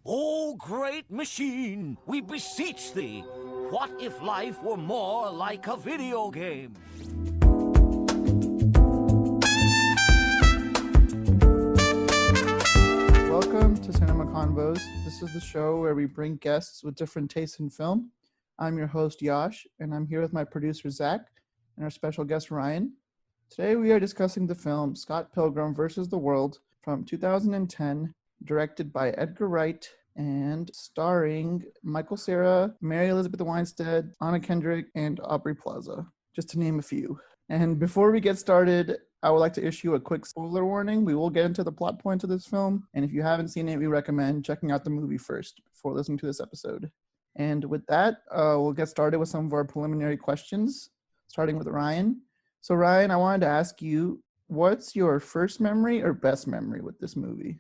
O great machine, we beseech thee, what if life were more like a video game? Welcome to Cinema Convos. This is the show where we bring guests with different tastes in film. I'm your host, Yash, and I'm here with my producer, Zach, and our special guest, Ryan. Today we are discussing the film Scott Pilgrim vs. the World from 2010, directed by Edgar Wright and starring Michael Cera, Mary Elizabeth Winstead, Anna Kendrick, and Aubrey Plaza, just to name a few. And before we get started, I would like to issue a quick spoiler warning. We will get into the plot points of this film, and if you haven't seen it, we recommend checking out the movie first before listening to this episode. And with that, we'll get started with some of our preliminary questions, starting with Ryan. So Ryan, I wanted to ask you, what's your first memory or best memory with this movie?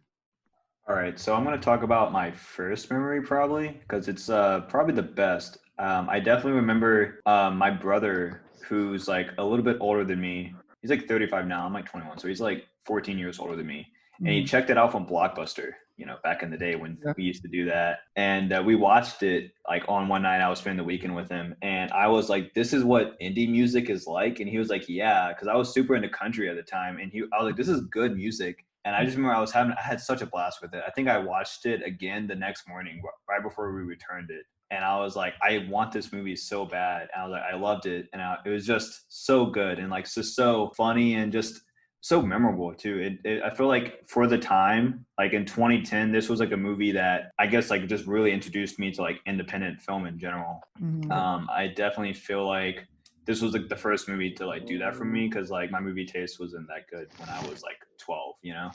All right, so I'm going to talk about my first memory probably, because it's probably the best. I definitely remember my brother, who's like a little bit older than me. He's like 35 now. I'm like 21, so he's like 14 years older than me. And he checked it out from Blockbuster, you know, back in the day when we used to do that. And we watched it like on one night. I was spending the weekend with him, and I was like, "This is what indie music is like." And he was like, "Yeah," because I was super into country at the time, and I was like, "This is good music." And I just remember I had such a blast with it. I think I watched it again the next morning, right before we returned it. And I was like, I want this movie so bad. And I was like, I loved it. And it was just so good and like so funny and just so memorable too. I feel like for the time, like in 2010, this was like a movie that I guess like just really introduced me to like independent film in general. I definitely feel like this was like the first movie to like do that for me, because like my movie taste wasn't that good when I was like 12, you know?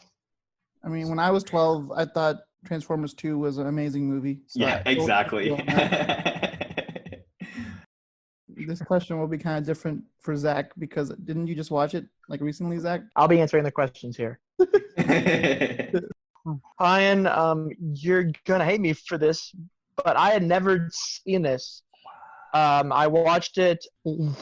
I mean, when I was 12, I thought Transformers 2 was an amazing movie. So yeah, exactly. This question will be kind of different for Zach, because didn't you just watch it like recently, Zach? I'll be answering the questions here. Ryan, you're gonna hate me for this, but I had never seen this. I watched it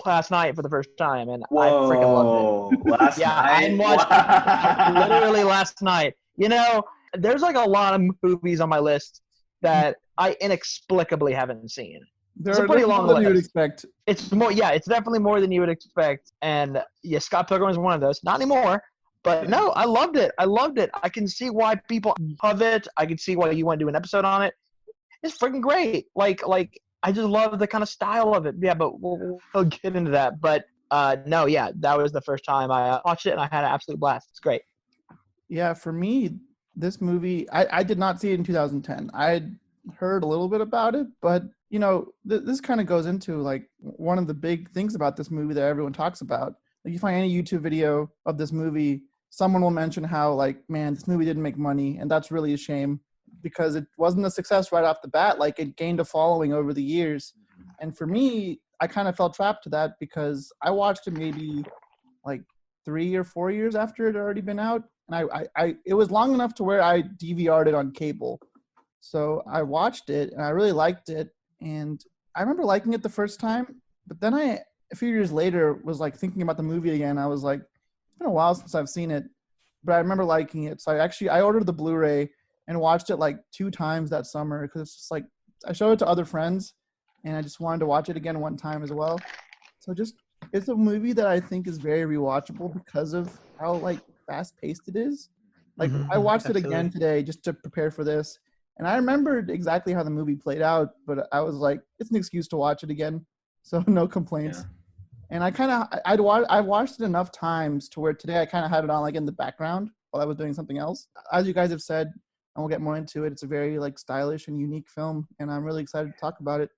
last night for the first time, and I freaking loved it. Last night? I watched it literally last night. You know, there's like a lot of movies on my list that I inexplicably haven't seen. It's a pretty long list. You would expect. It's more, yeah, it's definitely more than you would expect. And yeah, Scott Pilgrim is one of those. Not anymore, but no, I loved it. I can see why people love it. I can see why you want to do an episode on it. It's freaking great. Like I just love the kind of style of it. Yeah, but we'll get into that. But no, yeah, that was the first time I watched it, and I had an absolute blast. It's great. Yeah, for me, this movie, I did not see it in 2010. I had heard a little bit about it, but, you know, this kind of goes into, like, one of the big things about this movie that everyone talks about. Like, you find any YouTube video of this movie, someone will mention how, like, man, this movie didn't make money, and that's really a shame, because it wasn't a success right off the bat. Like, it gained a following over the years. And for me, I kind of fell trapped to that, because I watched it maybe, like, 3 or 4 years after it had already been out. And it was long enough to where I DVR'd it on cable. So I watched it, and I really liked it. And I remember liking it the first time, but then a few years later, was like thinking about the movie again. I was like, it's been a while since I've seen it, but I remember liking it. So I ordered the Blu-ray and watched it like 2 times that summer, because it's just like, I showed it to other friends, and I just wanted to watch it again one time as well. So it's a movie that I think is very rewatchable because of how like fast-paced it is. Like I watched it again today just to prepare for this, and I remembered exactly how the movie played out, but I was like, it's an excuse to watch it again, so no complaints. Yeah. And I watched it enough times to where today I kind of had it on like in the background while I was doing something else. As you guys have said, and we'll get more into it, it's a very like stylish and unique film, and I'm really excited to talk about it.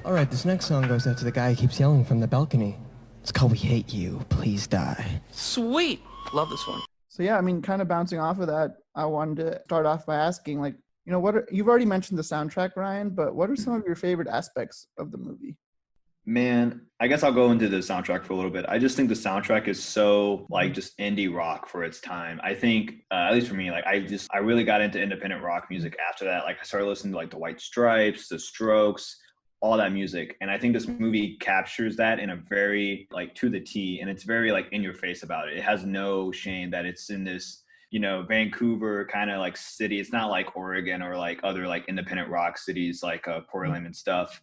All right, this next song goes out to the guy who keeps yelling from the balcony. It's called We Hate You, Please Die. Sweet. Love this one. So yeah, I mean, kind of bouncing off of that, I wanted to start off by asking, like, you know, you've already mentioned the soundtrack, Ryan, but what are some of your favorite aspects of the movie? Man, I guess I'll go into the soundtrack for a little bit. I just think the soundtrack is so like just indie rock for its time. I think, at least for me, like I really got into independent rock music after that. Like I started listening to like the White Stripes, the Strokes, all that music. And I think this movie captures that in a very like to the T, and it's very like in your face about it. It has no shame that it's in this Vancouver kind of like city. It's not like Oregon or like other like independent rock cities like Portland and stuff.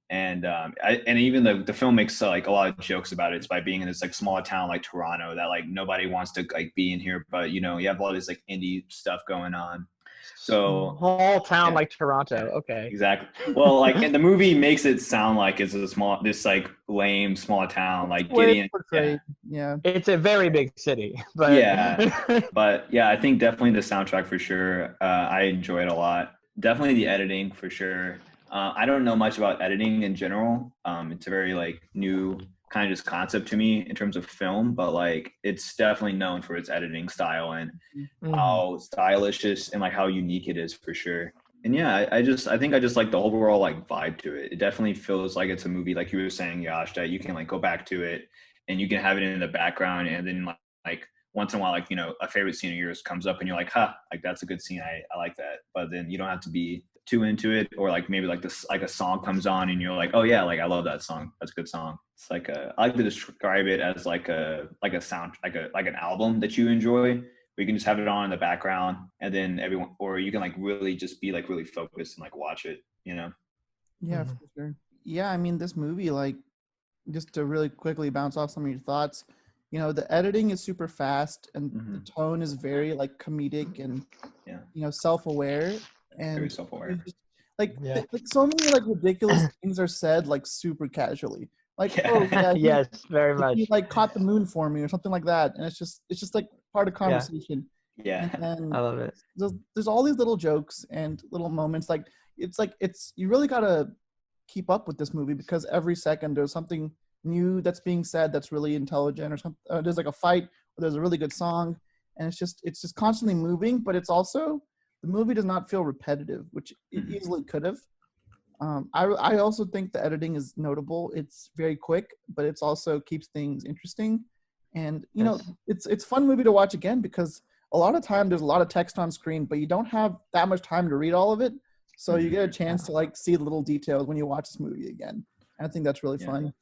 And and even the film makes like a lot of jokes about it. It's by being in this like small town like Toronto that like nobody wants to like be in here, but you have all this like indie stuff going on. So whole town like Toronto. Okay. Exactly. Well, like, and the movie makes it sound like it's this like lame small town, like Gideon. Yeah. It's a very big city, but but yeah, I think definitely the soundtrack for sure. I enjoy it a lot. Definitely the editing for sure. I don't know much about editing in general. It's a very like new kind of just concept to me in terms of film, but like it's definitely known for its editing style and how stylish it is and like how unique it is for sure. And yeah, I think I just like the overall like vibe to it. It definitely feels like it's a movie, like you were saying, Yash, that you can like go back to it and you can have it in the background, and then like once in a while, like a favorite scene of yours comes up and you're like, like that's a good scene. I like that. But then you don't have to be too into it, or like maybe like this like a song comes on and you're like, oh yeah, like I love that song. That's a good song. It's like I like to describe it as like a sound like an album that you enjoy. Where you can just have it on in the background, and then or you can like really just be like really focused and like watch it. Yeah, for sure. Yeah, I mean this movie, like, just to really quickly bounce off some of your thoughts, the editing is super fast and the tone is very like comedic and self-aware and very self-aware. Like so many like ridiculous things are said like super casually. Like, oh yeah, yes, very much. He like caught the moon for me or something like that, and it's just like part of conversation. Yeah, and I love it. There's all these little jokes and little moments. Like it's you really gotta keep up with this movie because every second there's something new that's being said that's really intelligent, or something. There's like a fight, or there's a really good song, and it's just constantly moving. But it's also, the movie does not feel repetitive, which it easily could have. I also think the editing is notable. It's very quick, but it's also keeps things interesting. And it's a fun movie to watch again because a lot of time there's a lot of text on screen, but you don't have that much time to read all of it. So you get a chance to like see the little details when you watch this movie again. And I think that's really fun.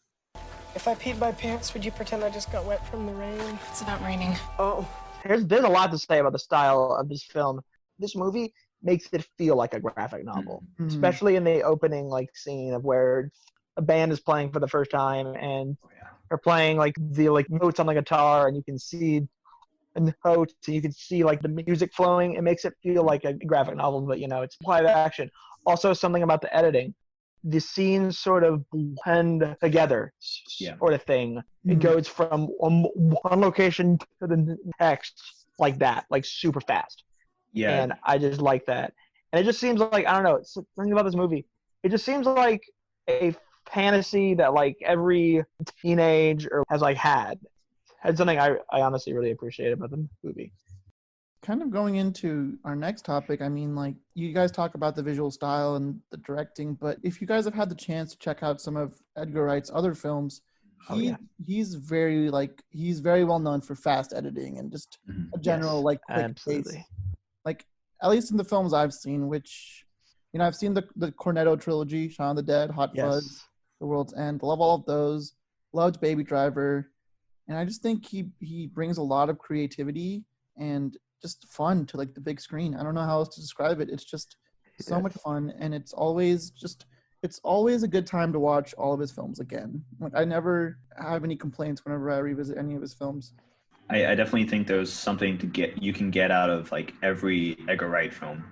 If I peed my pants, would you pretend I just got wet from the rain? It's not raining. Oh. There's a lot to say about the style of this film. This movie makes it feel like a graphic novel, especially in the opening like scene of where a band is playing for the first time and they're playing like the like notes on the guitar, and you can see the notes and you can see like the music flowing. It makes it feel like a graphic novel, but it's live action. Also, something about the editing. The scenes sort of blend together, sort of thing. It goes from one location to the next like that, like super fast. Yeah. And I just like that. And it just seems like, I don't know, something about this movie. It just seems like a fantasy that like every teenager has like had. It's something I honestly really appreciate about the movie. Kind of going into our next topic, I mean, like, you guys talk about the visual style and the directing, but if you guys have had the chance to check out some of Edgar Wright's other films, he's very well known for fast editing and just a general like quick pace. Like, at least in the films I've seen, which I've seen the Cornetto trilogy, Shaun of the Dead, Hot Fuzz, The World's End. Love all of those. Loved Baby Driver, and I just think he brings a lot of creativity and just fun to like the big screen. I don't know how else to describe it. It's just so much fun, and it's always a good time to watch all of his films again. Like, I never have any complaints whenever I revisit any of his films. I definitely think there's something you can get out of like every Edgar Wright film.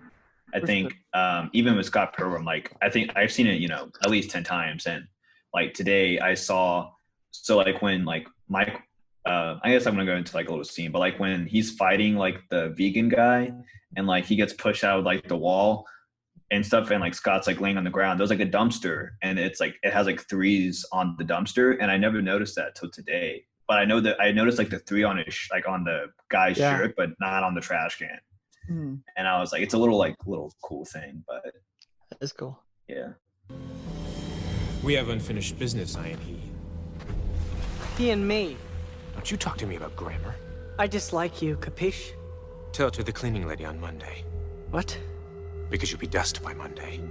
I think even with Scott Pilgrim, like I think I've seen it, at least 10 times. And like today I saw, so like when like Mike, I guess I'm gonna go into like a little scene, but like when he's fighting like the vegan guy and like he gets pushed out of like the wall and stuff, and like Scott's like laying on the ground, there's like a dumpster, and it's like it has like threes on the dumpster, and I never noticed that till today. But I know that I noticed like the three on his like on the guy's shirt, but not on the trash can. And I was like, it's a little cool thing, but it's cool. Yeah. We have unfinished business, I and he. He and me. Don't you talk to me about grammar. I dislike you, capiche? Tell it to the cleaning lady on Monday. What? Because you'll be dust by Monday.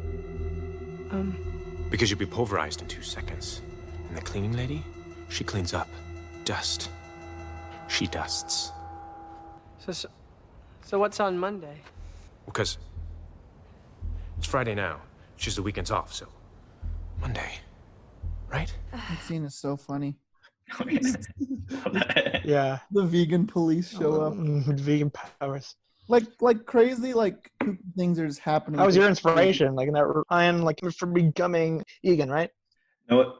Because you'll be pulverized in 2 seconds. And the cleaning lady, she cleans up. Dust. She dusts. So what's on Monday? Because it's Friday now. It's just the weekend's off, so Monday, right? That scene is so funny. Yeah. The vegan police show up. Vegan powers. Like crazy, like kooky things are just happening. That was your inspiration, like in that plan, like for becoming vegan, right? No,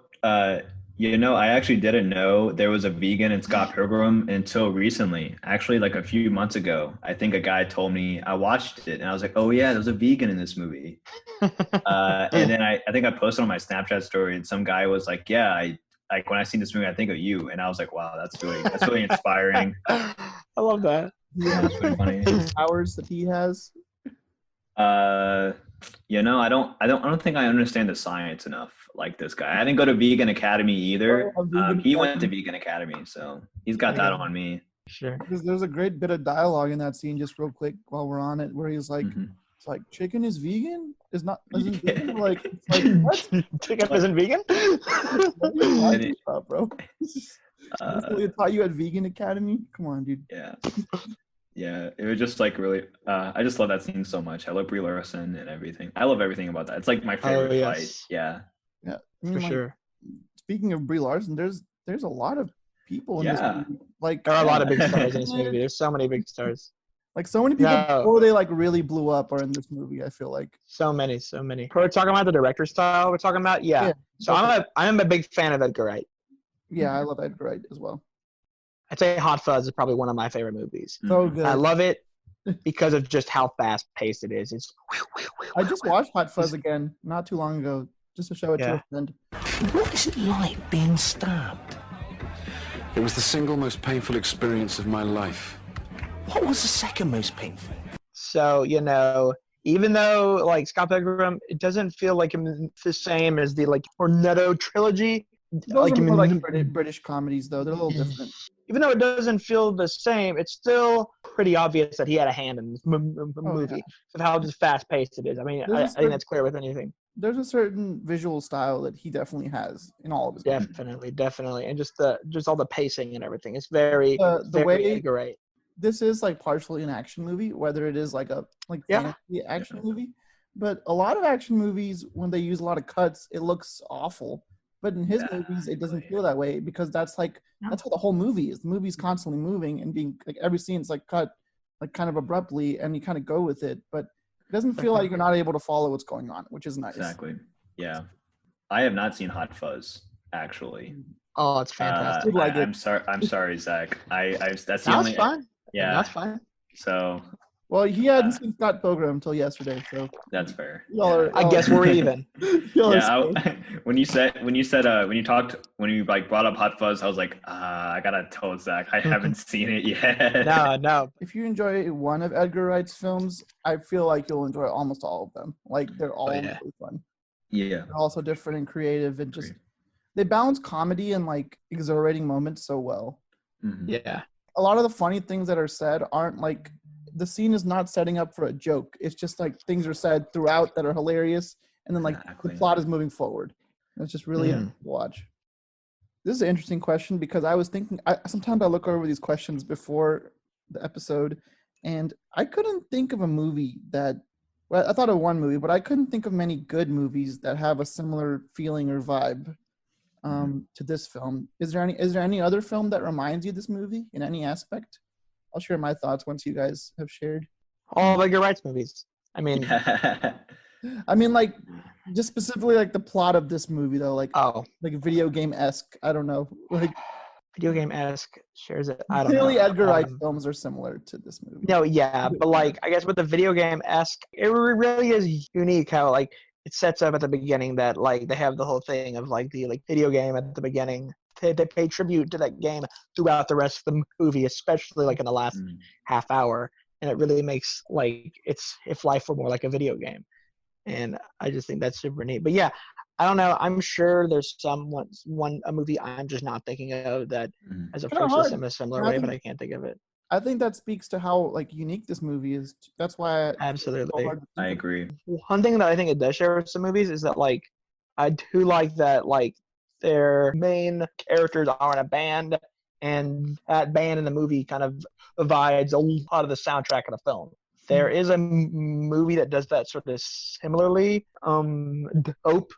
I actually didn't know there was a vegan in Scott Pilgrim until recently. Actually, like a few months ago, I think a guy told me. I watched it and I was like, "Oh yeah, there's a vegan in this movie." And then I think I posted on my Snapchat story, and some guy was like, "Yeah, I like when I see this movie, I think of you." And I was like, "Wow, that's really inspiring." I love that. That's really funny. Powers that he has. I don't think I understand the science enough like this guy. I didn't go to vegan academy either. He went to vegan academy, so he's got that on me. Sure. Because there's a great bit of dialogue in that scene, just real quick while we're on it, where he's like, "It's like chicken is vegan? Isn't vegan?" Like, it's like what? Chicken isn't vegan? What are you talking about, bro? They taught you at vegan academy? Come on, dude. Yeah. Yeah, it was just like really. I just love that scene so much. I love Brie Larson and everything. I love everything about that. It's like my favorite fight. Yeah. Yeah, For sure. Speaking of Brie Larson, there's a lot of people in this movie. Like There are a lot of big stars in this movie. There's so many big stars. Like so many people before they like really blew up are in this movie. I feel like so many. We're talking about the director style. We're talking about So I'm a big fan of Edgar Wright. Yeah, I love Edgar Wright as well. I'd say Hot Fuzz is probably one of my favorite movies. So good. I love it because of just how fast paced it is. It's. I just watched Hot Fuzz again not too long ago just to show it to a friend. What is it like being stabbed? It was the single most painful experience of my life. What was the second most painful? So, even though, like, Scott Pilgrim, it doesn't feel like the same as the, like, Cornetto trilogy. Those are more like British comedies, though. They're a little different. Even though it doesn't feel the same, it's still pretty obvious that he had a hand in this movie of how just fast-paced it is. I mean, I think that's clear with anything. There's a certain visual style that he definitely has in all of his movies. Definitely. And just all the pacing and everything. It's very, the way great. This is like partially an action movie, whether it is like a fantasy action movie. But a lot of action movies, when they use a lot of cuts, it looks awful. But in his movies, it doesn't feel that way because that's how the whole movie is. The movie's constantly moving and being like every scene's like cut like kind of abruptly, and you kind of go with it. But it doesn't feel like you're not able to follow what's going on, which is nice. Exactly. Yeah, I have not seen Hot Fuzz actually. Oh, it's fantastic. I'm sorry, Zach. That's the only. That's fine. Yeah, that's fine. So. Well, he hadn't seen Scott Pilgrim until yesterday, so that's fair. I guess we're even. When you brought up Hot Fuzz, I was like, I gotta tell Zach I haven't seen it yet. No. If you enjoy one of Edgar Wright's films, I feel like you'll enjoy almost all of them. Like they're all really fun. Yeah. They're also different and creative, and just they balance comedy and like exhilarating moments so well. Mm-hmm. Yeah. A lot of the funny things that are said aren't like. The scene is not setting up for a joke. It's just like things are said throughout that are hilarious, and then like the plot is moving forward. And it's just really interesting to watch. This is an interesting question because I was thinking. Sometimes I look over these questions before the episode, and I couldn't think of a movie that. Well, I thought of one movie, but I couldn't think of many good movies that have a similar feeling or vibe to this film. Is there any other film that reminds you of this movie in any aspect? I'll share my thoughts once you guys have shared. All of Edgar Wright's movies. I mean, like just specifically like the plot of this movie though, like video game-esque. I don't know, like video game-esque shares it. I don't know. Clearly, Edgar Wright films are similar to this movie. No, yeah, but like I guess with the video game-esque, it really is unique how like it sets up at the beginning that like they have the whole thing of like the video game at the beginning. They pay tribute to that game throughout the rest of the movie, especially like in the last half hour, and it really makes like it's if life were more like a video game, and I just think that's super neat. But yeah, I don't know. I'm sure there's a movie I'm just not thinking of that has approached this in a similar way, but I can't think of it. I think that speaks to how like unique this movie is. That's why absolutely I agree. One thing that I think it does share with some movies is that like I do like that like their main characters are in a band and that band in the movie kind of provides a lot of the soundtrack of the film. There is a movie that does that sort of similarly. Dope.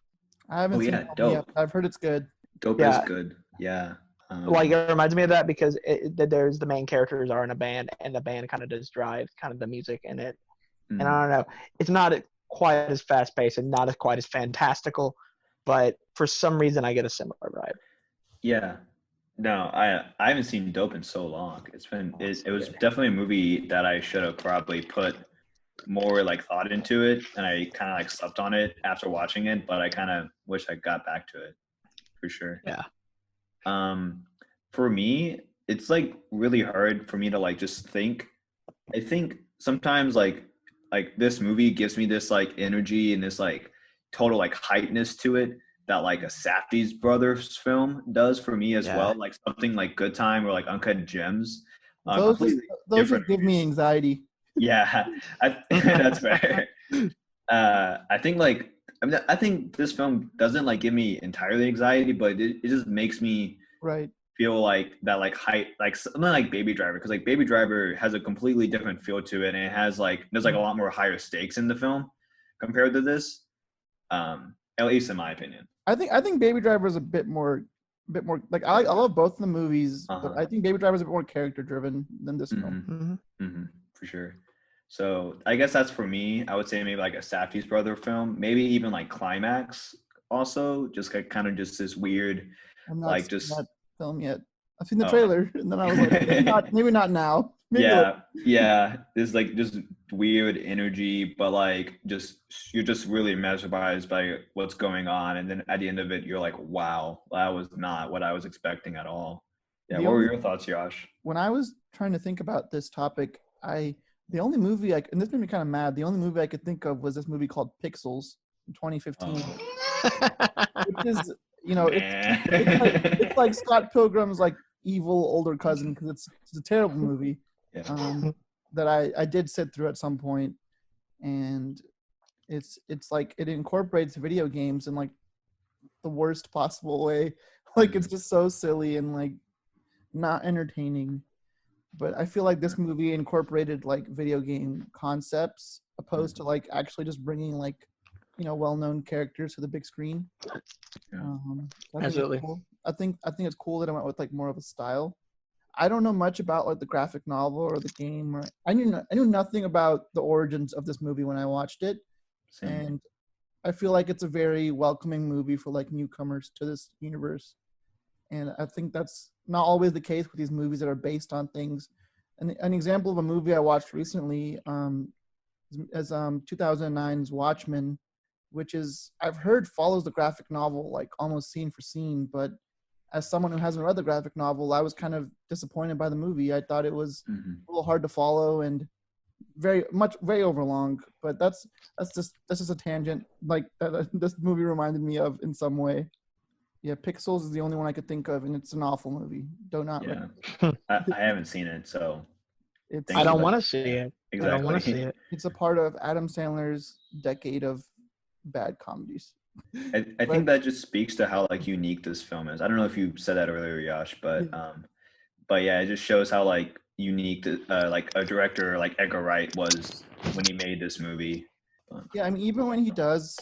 I haven't seen it yet. I've heard it's good. Dope is good. Yeah. Like it reminds me of that because there's the main characters are in a band and the band kind of does drive kind of the music in it. And I don't know, it's not quite as fast paced and not as quite as fantastical, but for some reason I get a similar vibe. Yeah. No, I haven't seen Dope in so long. It was definitely a movie that I should have probably put more like thought into it, and I kind of like slept on it after watching it, but I kind of wish I got back to it for sure. Yeah. For me, it's like really hard for me to like just think. I think sometimes like this movie gives me this like energy and this like total like hypeness to it that like a Safdie's Brothers film does for me as well, like something like Good Time or like Uncut Gems. Those would give me anxiety. Yeah, that's fair. I think like I think this film doesn't like give me entirely anxiety, but it just makes me feel like that like hype, like something like Baby Driver, because like Baby Driver has a completely different feel to it, and it has like there's like a lot more higher stakes in the film compared to this. At least in my opinion. I think Baby Driver is a bit more like I love both of the movies, but I think Baby Driver is a bit more character driven than this film. For sure. So I guess that's for me. I would say maybe like a Safdie's Brother film, maybe even like Climax. Also, just like kind of just this weird, I'm not like seen just that film yet. I've seen the trailer, and then I was like, maybe not now. Maybe yeah. There's like this weird energy, but like you're just really mesmerized by what's going on, and then at the end of it, you're like, wow, that was not what I was expecting at all. Yeah, what were your thoughts, Josh? When I was trying to think about this topic, the only movie and this made me kind of mad. The only movie I could think of was this movie called Pixels in 2015, which is it's like Scott Pilgrim's like evil older cousin because it's a terrible movie. That I did sit through at some point, and it's like it incorporates video games in like the worst possible way. Like it's just so silly and like not entertaining. But I feel like this movie incorporated like video game concepts opposed to like actually just bringing like well-known characters to the big screen. Absolutely. Cool. I think it's cool that I went with like more of a style. I don't know much about like the graphic novel or the game, or I knew nothing about the origins of this movie when I watched it. Same. And I feel like it's a very welcoming movie for like newcomers to this universe. And I think that's not always the case with these movies that are based on things. And an example of a movie I watched recently is 2009's Watchmen, which is I've heard follows the graphic novel like almost scene for scene, but as someone who hasn't read the graphic novel, I was kind of disappointed by the movie. I thought it was a little hard to follow and very overlong. But that's just a tangent like that this movie reminded me of in some way. Yeah, Pixels is the only one I could think of, and it's an awful movie. I haven't seen it, so I don't want to see it. Exactly. I don't want to see it. It's a part of Adam Sandler's decade of bad comedies. I think that just speaks to how like unique this film is. I don't know if you said that earlier, Yash, but yeah, it just shows how like unique like a director like Edgar Wright was when he made this movie. Yeah, I mean, even when he does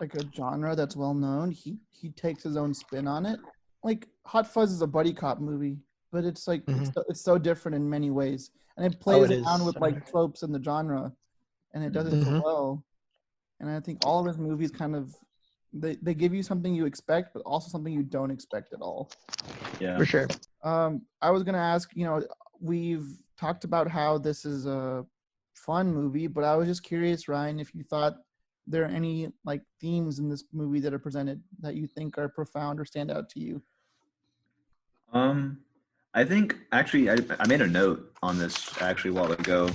like a genre that's well known, he takes his own spin on it. Like Hot Fuzz is a buddy cop movie, but it's like it's so different in many ways, and it plays around with like tropes in the genre, and it does it so well. And I think all of his movies kind of they give you something you expect, but also something you don't expect at all. Yeah, for sure. I was gonna ask, we've talked about how this is a fun movie, but I was just curious, Ryan, if you thought there are any like themes in this movie that are presented that you think are profound or stand out to you. I think actually I made a note on this actually a while ago.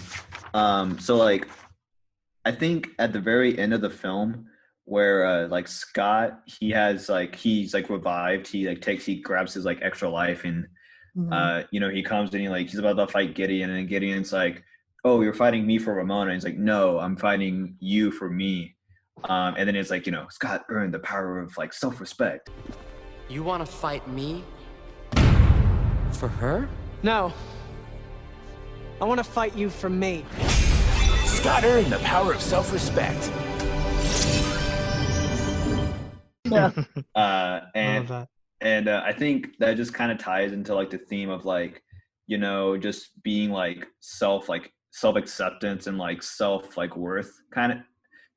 So like I think at the very end of the film where like Scott he's revived, he grabs his like extra life and he comes and he's about to fight Gideon, and then Gideon's like, oh, you're fighting me for Ramona, and he's like, no, I'm fighting you for me. And then it's like, Scott earned the power of like self-respect. You want to fight me? For her? No. I want to fight you for me. Scott earned the power of self-respect. Yeah. And I think that just kind of ties into like the theme of like, you know, just being like self-acceptance and like self like worth kind of.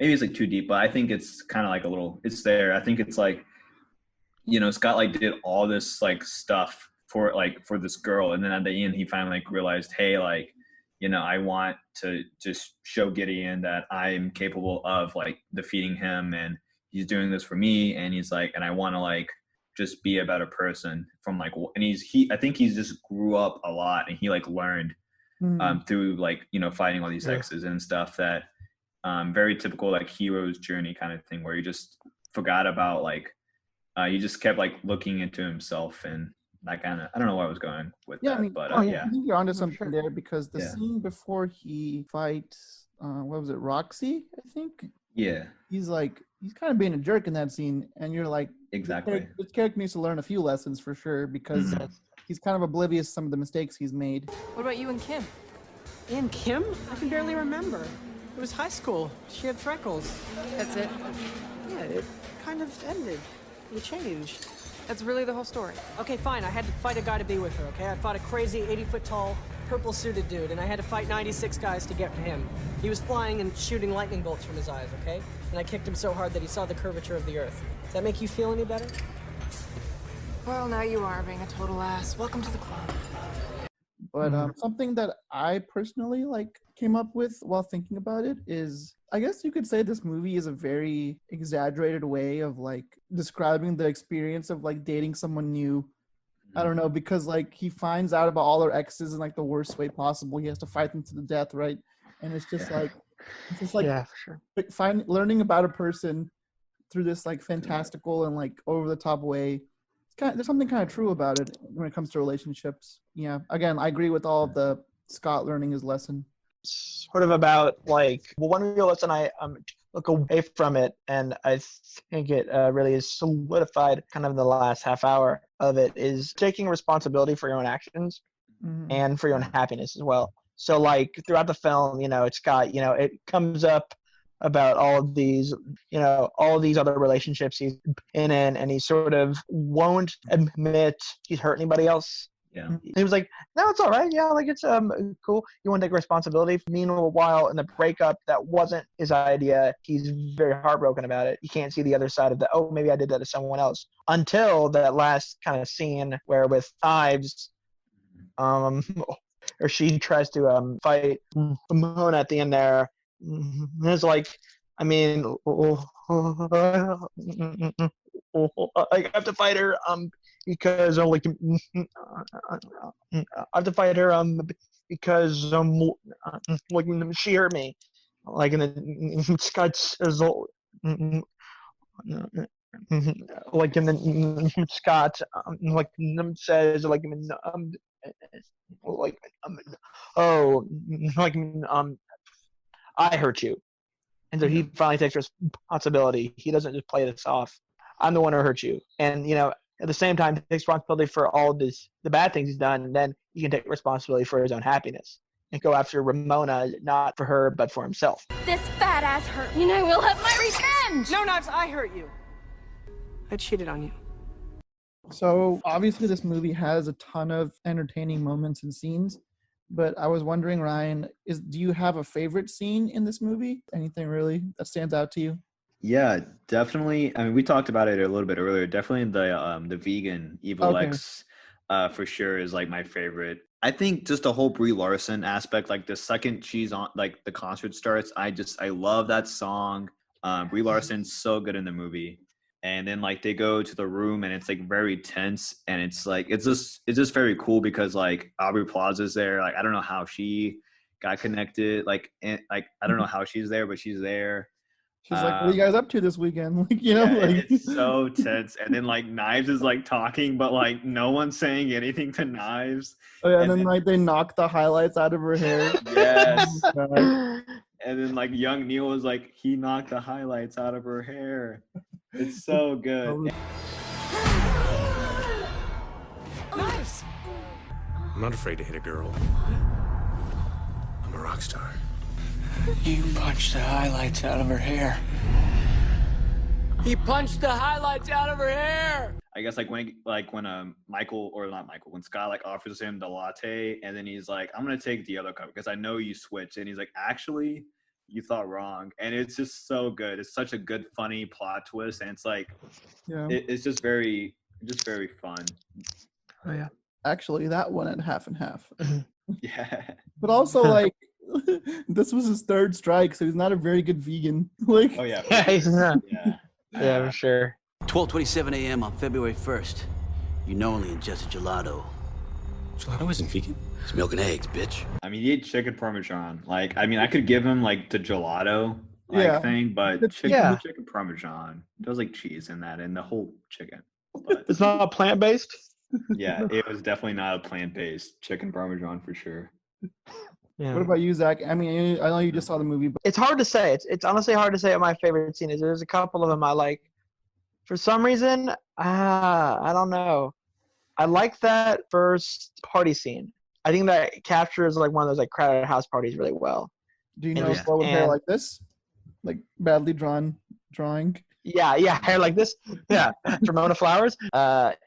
Maybe it's like too deep, but I think it's kind of like a little. It's there. I think it's like, you know, Scott like did all this like stuff for this girl, and then at the end he finally like realized, hey, like, you know, I want to just show Gideon that I'm capable of like defeating him, and he's doing this for me, and he's like, and I want to like just be a better person from like, and I think he's just grew up a lot, and he like learned through like, you know, fighting all these hexes and stuff that very typical like hero's journey kind of thing, where he just forgot about like he just kept like looking into himself, and that kind of, I don't know where I was going with that, I mean, but I think you're onto something there, because the Yeah. scene before he fights, what was it, Roxy, I think? Yeah, He's kind of being a jerk in that scene, and you're like, exactly. this character needs to learn a few lessons for sure, because he's kind of oblivious to some of the mistakes he's made. What about you and Kim? And Kim? I can barely remember. It was high school. She had freckles. That's it? Yeah, it kind of ended. You changed. That's really the whole story. Okay, fine. I had to fight a guy to be with her, okay? I fought a crazy 80-foot-tall, purple-suited dude, and I had to fight 96 guys to get to him. He was flying and shooting lightning bolts from his eyes, okay? And I kicked him so hard that he saw the curvature of the Earth. Does that make you feel any better? Well, now you are being a total ass. Welcome to the club. But something that I personally like came up with while thinking about it is, I guess you could say this movie is a very exaggerated way of like describing the experience of like dating someone new. I don't know, because like he finds out about all their exes in like the worst way possible. He has to fight them to the death, right? And it's just like Yeah, for sure. Learning about a person through this like fantastical and like over the top way. There's something kind of true about it when it comes to relationships. Yeah, again, I agree with all of the Scott learning his lesson. Sort of about like, well, one real lesson I look away from it, and I think it really is solidified kind of in the last half hour of it, is taking responsibility for your own actions and for your own happiness as well. So like throughout the film, you know, it's got, you know, it comes up about all of these, you know, all of these other relationships he's in, and he sort of won't admit he's hurt anybody else. Yeah. He was like, no, it's all right. Yeah, like it's cool. You want to take responsibility. Meanwhile, in the breakup, that wasn't his idea. He's very heartbroken about it. You can't see the other side of the, oh, maybe I did that to someone else, until that last kind of scene where with Ives, or she tries to fight Mona at the end there. It's like, I mean, I have to fight her because like I have to fight her because like she hurt me, like, and then Scott says like, and then Scott like says like oh, like I hurt you. And so he finally takes responsibility. He doesn't just play this off. I'm the one who hurt you. And, you know, at the same time, takes responsibility for all of this, the bad things he's done. And then he can take responsibility for his own happiness and go after Ramona, not for her, but for himself. This fat ass hurt me, and I will have my revenge. No, Knives, I hurt you. I cheated on you. So obviously this movie has a ton of entertaining moments and scenes. But I was wondering, Ryan, do you have a favorite scene in this movie? Anything really that stands out to you? Yeah, definitely. I mean, we talked about it a little bit earlier. Definitely the vegan Evil X for sure is like my favorite. I think just the whole Brie Larson aspect, like the second she's on, like the concert starts, I love that song. Brie Larson's so good in the movie. And then like they go to the room and it's like very tense, and it's just very cool because like Aubrey Plaza's there. Like I don't know how she got connected. Like I don't know how she's there, but she's there. She's like, "What are you guys up to this weekend?" Like, you know, like it's so tense. And then like Knives is like talking, but like no one's saying anything to Knives. Oh yeah, and then like they knock the highlights out of her hair. Yes. And then like young Neil was like, he knocked the highlights out of her hair. It's so good. Knives! I'm not afraid to hit a girl. I'm a rock star. You punched the highlights out of her hair. He punched the highlights out of her hair. I guess when Michael, or not Michael, when Scott like offers him the latte, and then he's like, I'm gonna take the other cup because I know you switched, and he's like, actually, you thought wrong. And it's just so good. It's such a good, funny plot twist, and it's like, it's just very fun. Oh yeah. Actually, that one at half and half. Yeah. But also, like, this was his third strike, so he's not a very good vegan. Like, oh yeah. Yeah, he's not. Yeah. Yeah, for sure. 12:27 a.m. on February 1st. You knowingly ingested gelato. Gelato isn't vegan. It's milk and eggs, bitch. I mean, he ate chicken parmesan. Like, I mean, I could give him like the gelato thing, but the chicken parmesan. There was like cheese in that, and the whole chicken. But It's not plant-based? yeah, it was definitely not a plant-based chicken parmesan for sure. Yeah. what about you, Zach? I mean, I know you just saw the movie, but It's hard to say. It's honestly hard to say what my favorite scene is. There's a couple of them I like. For some reason, I don't know. I like that first party scene. I think that captures like one of those like crowded house parties really well. do you know slow with hair like this? Like badly drawn drawing? Yeah, hair like this. Yeah, Ramona Flowers.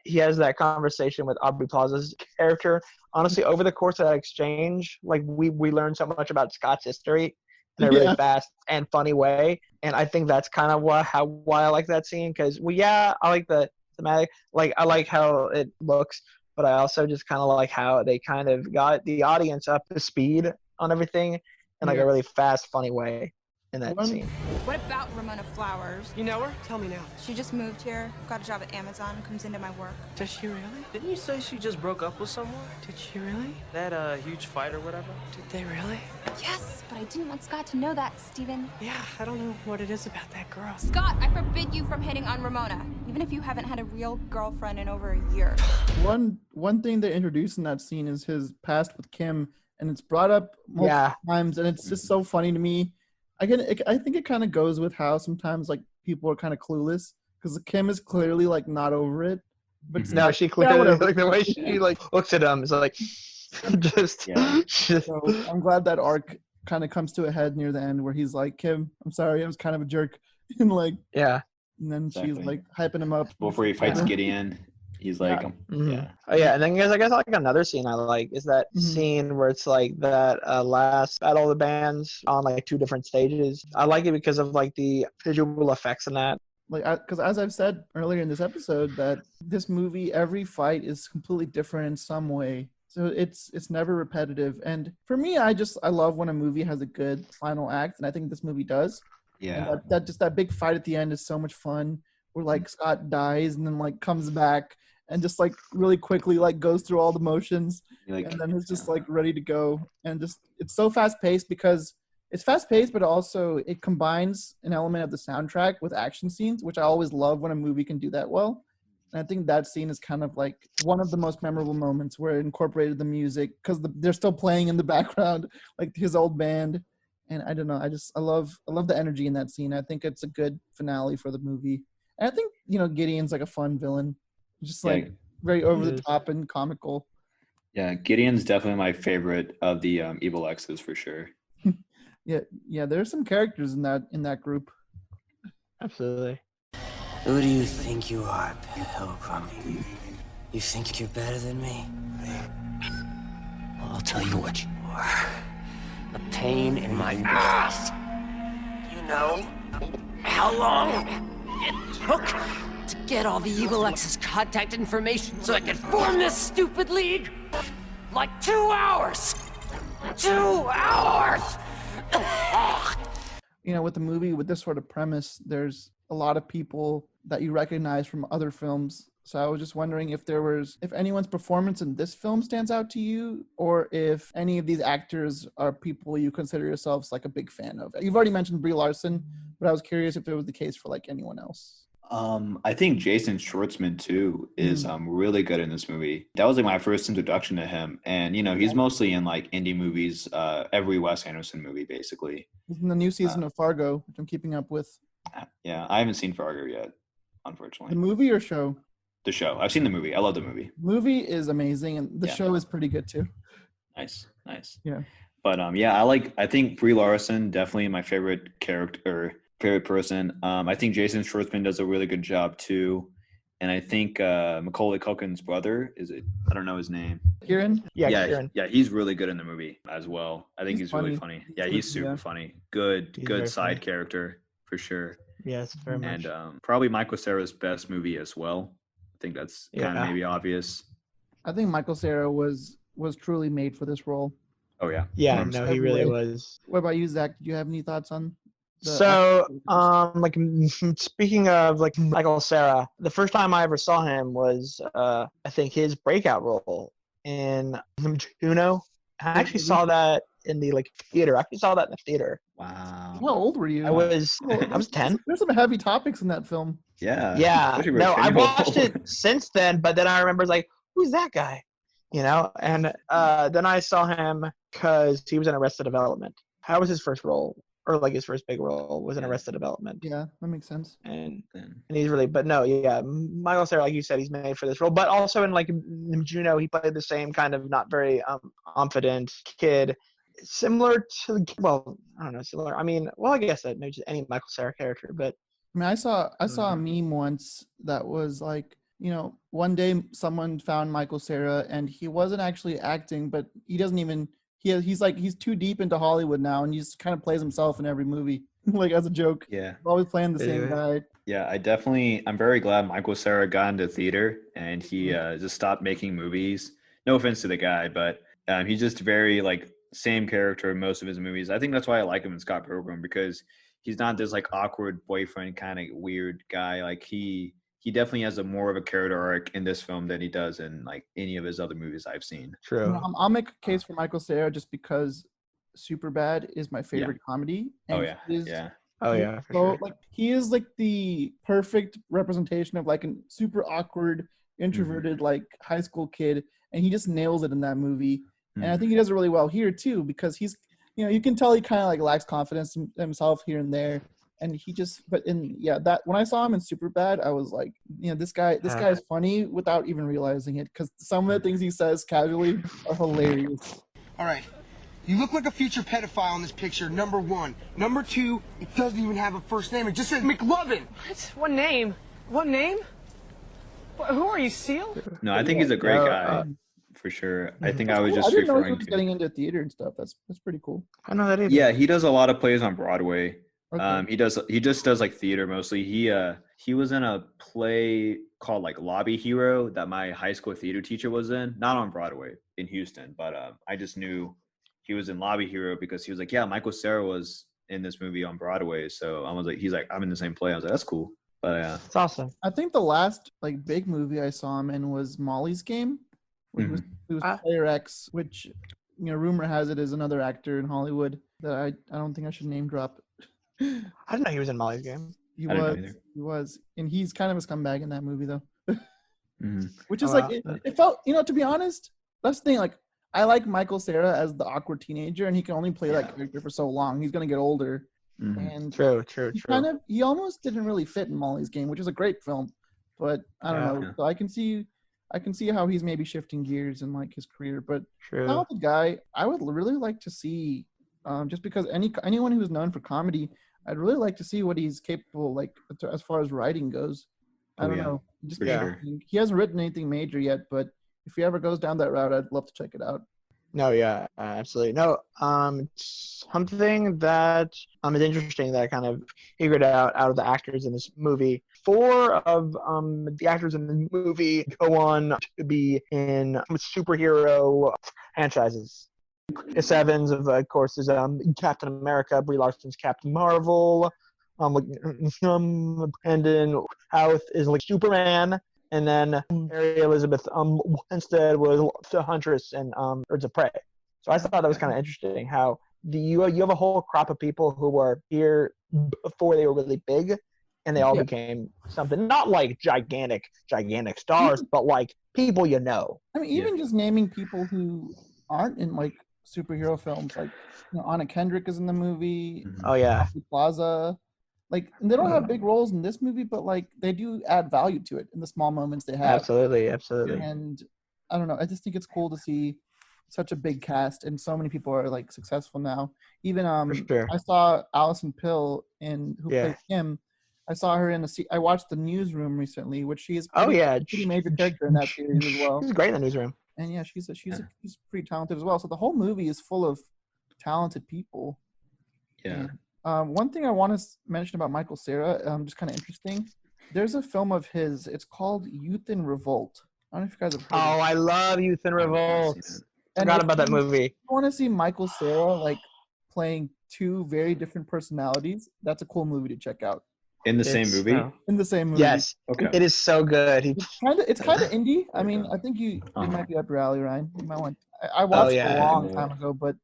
He has that conversation with Aubrey Plaza's character. Honestly, over the course of that exchange, like we learned so much about Scott's history in a really fast and funny way, and I think that's kind of why I like that scene. Because I like the thematic. Like I like how it looks, but I also just kind of like how they kind of got the audience up to speed on everything in like a really fast, funny way in that scene. What about Ramona Flowers? You know her? Tell me now. She just moved here, got a job at Amazon, comes into my work. Does she really? Didn't you say she just broke up with someone? Did she really? That huge fight or whatever? Did they really? Yes, but I didn't want Scott to know that, Steven. Yeah, I don't know what it is about that girl. Scott, I forbid you from hitting on Ramona, even if you haven't had a real girlfriend in over a year. One thing they introduced in that scene is his past with Kim, and it's brought up multiple times, and it's just so funny to me. I think it kind of goes with how sometimes like people are kind of clueless because Kim is clearly like not over it, but No, she clearly like the way she like looks at him is like just. So I'm glad that arc kind of comes to a head near the end where he's like, Kim, I'm sorry, I was kind of a jerk, and like and then she's like hyping him up before he fights Gideon. He's like, Oh yeah, and then I guess like another scene I like is that scene where it's like that last battle of the bands on like two different stages. I like it because of like the visual effects in that. Like, because as I've said earlier in this episode, that this movie, every fight is completely different in some way. So it's never repetitive. And for me, I love when a movie has a good final act, and I think this movie does. Yeah. And that big fight at the end is so much fun. Where like Scott dies and then like comes back and just like really quickly like goes through all the motions and then it's just like ready to go, and just it's so fast paced because it's fast paced, but also it combines an element of the soundtrack with action scenes, which I always love when a movie can do that well. And I think that scene is kind of like one of the most memorable moments where it incorporated the music because they're still playing in the background, like his old band. And I don't know, I love the energy in that scene. I think it's a good finale for the movie. And I think, Gideon's like a fun villain, just like very over the top and comical. Yeah, Gideon's definitely my favorite of the Evil X's for sure. Yeah, there's some characters in that group. Absolutely. Who do you think you are, Pilgrim? You think you're better than me? Well, I'll tell you what you are. A pain in my ass. You know how long it took to get all the Evil X's contact information so I could form this stupid league? Like 2 hours! 2 hours! With the movie, with this sort of premise, there's a lot of people that you recognize from other films. So I was just wondering if anyone's performance in this film stands out to you, or if any of these actors are people you consider yourselves like a big fan of. You've already mentioned Brie Larson, but I was curious if it was the case for like anyone else. I think Jason Schwartzman too is really good in this movie. That was like my first introduction to him, and he's mostly in like indie movies, every Wes Anderson movie basically. He's in the new season of Fargo, which I'm keeping up with. Yeah, I haven't seen Fargo yet, unfortunately. The movie or show? the show. I've seen the movie. I love the movie. Movie is amazing, and the Yeah. show is pretty good too. Nice. Yeah. But yeah, I think Brie Larson definitely my favorite character or favorite person. I think Jason Schwartzman does a really good job too, and I think Macaulay Culkin's brother I don't know his name. Kieran. Kieran. Yeah, he's really good in the movie as well. I think he's really funny. Yeah, he's super funny. Good very side funny. character for sure. Yes, very much. And probably Michael Cera's best movie as well. I think that's kind of maybe obvious. I think Michael Cera was truly made for this role. Oh yeah. Yeah, no, he really was. What about you, Zach? Did you have any thoughts on? So, like speaking of like Michael Cera, the first time I ever saw him was I think his breakout role in Juno. I actually saw that in the theater. I actually saw that in the theater. Wow. How old were you? I was 10. There's some heavy topics in that film. Yeah. Yeah. No, I watched it since then, but then I remember who's that guy? You know, and then I saw him because he was in Arrested Development. How was his first role? Or his first big role was in Arrested Development. Yeah, that makes sense. And he's really, but no, yeah, Michael Cera, like you said, he's made for this role. But also in Juno, he played the same kind of not very confident kid, similar to, well, I don't know, similar. I mean, well, I guess that maybe just any Michael Cera character, but. I mean, I saw a meme once that was one day someone found Michael Cera and he wasn't actually acting, but he doesn't even. He's too deep into Hollywood now, and he just kind of plays himself in every movie, as a joke. Yeah, always playing the same guy. Yeah, I'm very glad Michael Cera got into theater and he just stopped making movies. No offense to the guy, but he's just very same character in most of his movies. I think that's why I like him in Scott Pilgrim, because he's not this awkward boyfriend kind of weird guy. He definitely has more of a character arc in this film than he does in any of his other movies I've seen. True. I'll make a case for Michael Cera just because Superbad is my favorite comedy. And for sure. He is the perfect representation of a super awkward, introverted high school kid, and he just nails it in that movie. And I think he does it really well here too, because he's you can tell he kind of lacks confidence in himself here and there. And he just, that when I saw him in Superbad, I was like, this guy is funny without even realizing it, because some of the things he says casually are hilarious. All right, you look like a future pedophile in this picture. Number one. Number two, it doesn't even have a first name. It just says McLovin. What? What name? What name? Who are you, Seal? No, I think he's a great guy. For sure. I think I was just I didn't know he referring was to getting into theater and stuff. That's pretty cool. I know that either. Yeah, he does a lot of plays on Broadway. Okay. He just does theater mostly. He was in a play called Lobby Hero that my high school theater teacher was in, not on Broadway in Houston, but I just knew he was in Lobby Hero because he was Michael Cera was in this movie on Broadway. So I was I'm in the same play. I was that's cool. But it's awesome. I think the last big movie I saw him in was Molly's Game. He was Player X, which rumor has it is another actor in Hollywood that I don't think I should name drop. I didn't know he was in Molly's Game. He was, and he's kind of a scumbag in that movie though. Which is it felt, to be honest, that's the thing. I like Michael Cera as the awkward teenager, and he can only play that character for so long. He's gonna get older, and true. He almost didn't really fit in Molly's Game, which is a great film, but I don't know. So I can see how he's maybe shifting gears in his career, but now the guy I would really like to see, just because anyone who's known for comedy, I'd really like to see what he's capable as far as writing goes. I don't know. Just he hasn't written anything major yet, but if he ever goes down that route, I'd love to check it out. No, yeah, absolutely. No, something that is interesting that I kind of figured out of the actors in this movie. 4 of the actors in the movie go on to be in superhero franchises. Chris Evans, of course, is Captain America. Brie Larson's Captain Marvel. Brandon Routh is Superman. And then Mary Elizabeth Winstead was the Huntress in Birds of Prey. So I thought that was kind of interesting how you have a whole crop of people who were here before they were really big, and they all became something, not gigantic stars, but people you know. I mean, even just naming people who aren't in superhero films, Anna Kendrick is in the movie. Oh yeah, Plaza. Like, and they don't have big roles in this movie, but like they do add value to it in the small moments they have. Absolutely. And I don't know. I just think it's cool to see such a big cast and so many people are like successful now. Even For sure. I saw Alison Pill who plays Kim. I saw her I watched The Newsroom recently, which she is pretty major character in that series as well. She's great in The Newsroom. And yeah, she's pretty talented as well. So the whole movie is full of talented people. Yeah. And, one thing I want to mention about Michael Cera, just kind of interesting. There's a film of his. It's called Youth in Revolt. I don't know if you guys have heard of it. I love Youth in Revolt. Forgot about that movie. If you want to see Michael Cera like playing two very different personalities, that's a cool movie to check out. In the same movie? In the same movie. Yes. Okay. It is so good. It's kind of indie. I mean, I think it might be up your alley, Ryan. You might want. I watched it a long time ago, but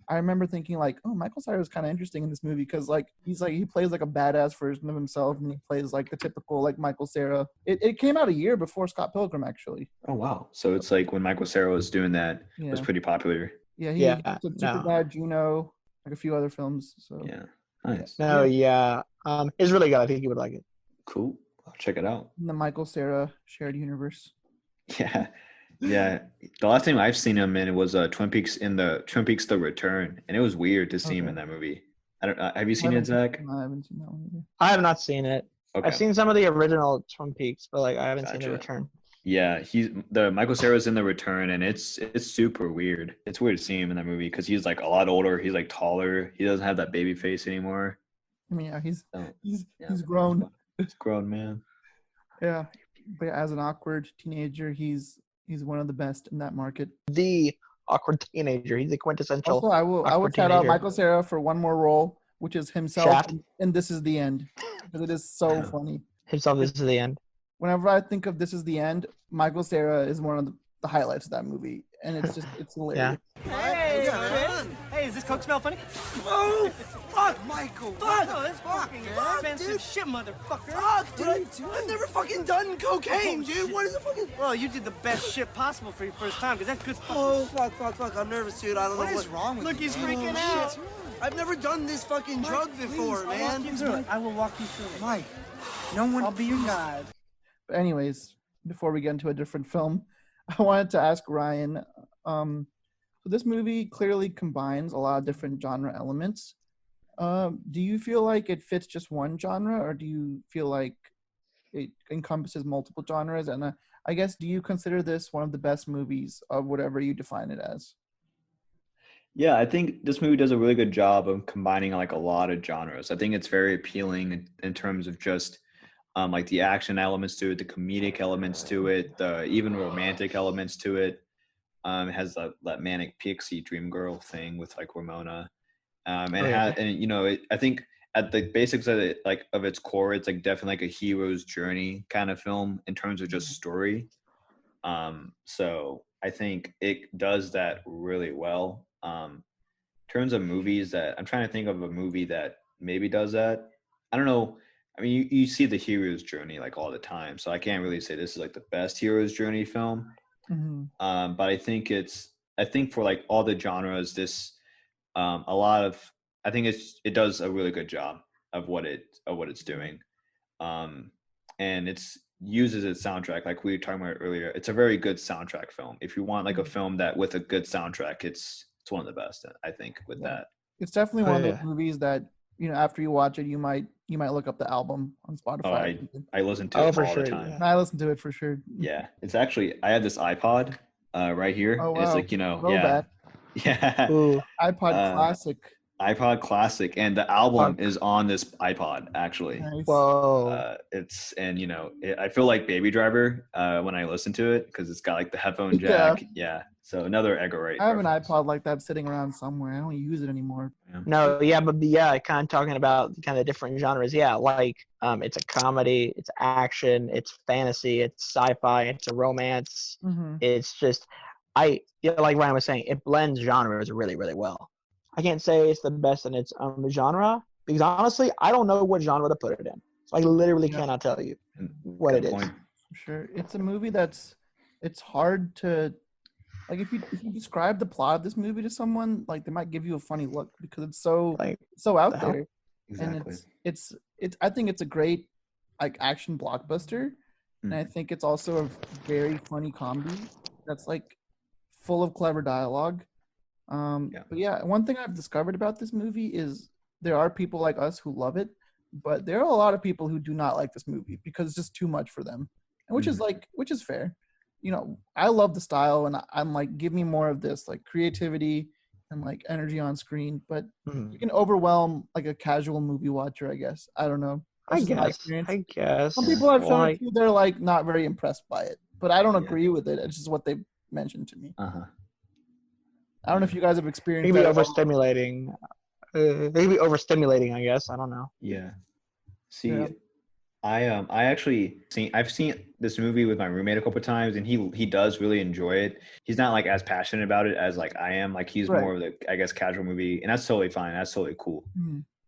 I remember thinking like, oh, Michael Cera is kind of interesting in this movie because like he plays like a badass version of himself, and he plays like the typical like Michael Cera. It came out a year before Scott Pilgrim, actually. Oh wow! So it's like when Michael Cera was doing that, it was pretty popular. Yeah, he did Superbad, Juno, like a few other films. So yeah, nice. It's really good. I think you would like it. Cool. I'll check it out. In the Michael Cera shared universe. Yeah. Yeah, the last time I've seen him in was Twin Peaks The Return, and it was weird to see him in that movie. I don't. Have you seen it, Zach? No, I haven't seen that one either. I have not seen it. Okay. I've seen some of the original Twin Peaks, but like I haven't seen The Return. Yeah, Michael Cera's in The Return, and it's super weird. It's weird to see him in that movie because he's like a lot older. He's like taller. He doesn't have that baby face anymore. I mean, he's grown. He's grown, man. Yeah, but as an awkward teenager, he's one of the best in that market. The awkward teenager. He's the quintessential. Also, I will shout out Michael Cera for one more role, which is himself, and This Is the End, because it is so funny. Himself, This Is the End. Whenever I think of This Is the End, Michael Cera is one of the highlights of that movie, and it's hilarious. Hey, hey, does this Coke smell funny? Oh, fuck, Michael. Fuck. No, that's fucking expensive shit, motherfucker. Fuck, dude. I've never fucking done cocaine, dude. What is the fucking... Well, you did the best shit possible for your first time, because that's good fucking... Oh, fuck. I'm nervous, dude. I don't know what is wrong with you. Look, he's freaking out. I've never done this fucking drug before, man. I will walk you through it. Mike, no one... I'll be your guide. But anyways, before we get into a different film, I wanted to ask Ryan, so this movie clearly combines a lot of different genre elements. Do you feel like it fits just one genre, or do you feel like it encompasses multiple genres? And I guess, do you consider this one of the best movies of whatever you define it as? Yeah, I think this movie does a really good job of combining like a lot of genres. I think it's very appealing in terms of just like the action elements to it, the comedic elements to it, the even romantic elements to it. It has that manic pixie dream girl thing with like Ramona, and you know, I think at the basics of it, like of its core, it's like definitely like a hero's journey kind of film in terms of just story. So I think it does that really well. In terms of movies that I'm trying to think of a movie that maybe does that. I don't know. I mean, you see the hero's journey like all the time, so I can't really say this is like the best hero's journey film. Mm-hmm. But I think for like all the genres, this I think it does a really good job of what it's doing, and it's uses its soundtrack like we were talking about earlier. It's a very good soundtrack film. If you want like a film that with a good soundtrack, it's one of the best, I think, with that. It's definitely one of those movies that, you know, after you watch it, you might look up the album on Spotify. I listen to it all the time. Yeah. I listen to it for sure. Yeah, it's actually, I have this iPod right here. Oh, wow. It's like, you know, Throwback. yeah. Ooh, iPod Classic. iPod Classic, and the album is on this iPod actually. Nice. Whoa. I feel like Baby Driver when I listen to it because it's got like the headphone jack. Yeah. So another Edgar Wright. I have an iPod like that sitting around somewhere. I don't use it anymore. No, yeah, but kind of talking about kind of different genres. Yeah, like it's a comedy, it's action, it's fantasy, it's sci-fi, it's a romance. Mm-hmm. It's just like Ryan was saying, it blends genres really, really well. I can't say it's the best in its genre because honestly, I don't know what genre to put it in. So I literally cannot tell you what it is. Sure, it's a movie it's hard to. Like if you describe the plot of this movie to someone, like they might give you a funny look because it's so out there. Exactly. And it's I think it's a great like action blockbuster, and I think it's also a very funny comedy that's like full of clever dialogue. But yeah, one thing I've discovered about this movie is there are people like us who love it, but there are a lot of people who do not like this movie because it's just too much for them, and which is fair. I love the style, and I'm like, give me more of this, like creativity and like energy on screen. But you can overwhelm like a casual movie watcher, I guess. I don't know. That's just my experience. I guess. Some people I've shown it to, they're like not very impressed by it, but I don't agree with it. It's just what they mentioned to me. I don't know if you guys have experienced Maybe that. overstimulating. Maybe overstimulating, I guess. I don't know. Yeah. See, I've seen this movie with my roommate a couple of times, and he does really enjoy it. He's not like as passionate about it as like I am. Like he's more of the, I guess, casual movie, and that's totally fine. That's totally cool.